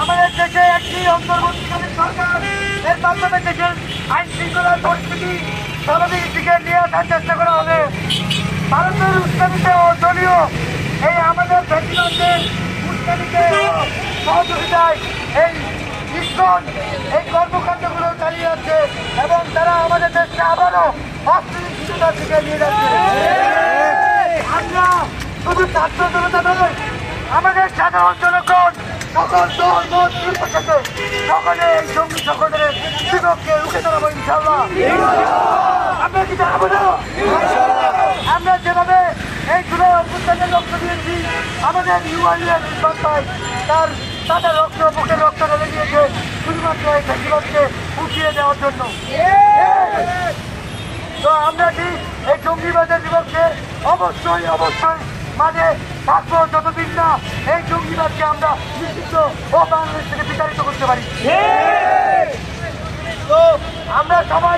আমাদের দেশে একটি অন্তর্বর্তীকালীন সরকার এর মাধ্যমে দেশের আইন শৃঙ্খলার পরিস্থিতি স্বাভাবিক দিকে নিয়ে আসার চেষ্টা করা হবে। ভারতের উস্কানিত ও দলীয় এই আমাদের ফ্যাসিবাদদের উস্কানিতে সহযোগিতায় এই ইস্কন এই কর্মকাণ্ডগুলো চালিয়ে যাচ্ছে এবং তারা আমাদের দেশকে আবারও অস্থিতিশীলতার দিকে নিয়ে যাচ্ছে। আমরা শুধু ছাত্র জনতা নয়, আমাদের সাধারণ জনগণ সকল দল মত নির্বিশেষে সকলে এই জঙ্গি সংগঠনের বিপক্ষে রুখে দাঁড়াবো ইনশাআল্লাহ। আমরা কি দাঁড়াবো না? আমরা যেভাবে এই জুলাই অভ্যুত্থানের রক্ত দিয়েছি, আমাদের ইউআইএর সন্তান তাদের রক্ত বুকের রক্ত ঢেলে দিয়েছে শুধুমাত্র এই ফ্যাসিবাদকে উঠিয়ে দেওয়ার জন্য। তো আমরা কি এই জঙ্গিবাদের বিপক্ষে অবশ্যই মাঝে থাকবো যতদিন না এই জঙ্গিবাদকে আমরা নিষিদ্ধ ও বাংলাদেশ থেকে বিতাড়িত করতে পারি। তো আমরা সবাই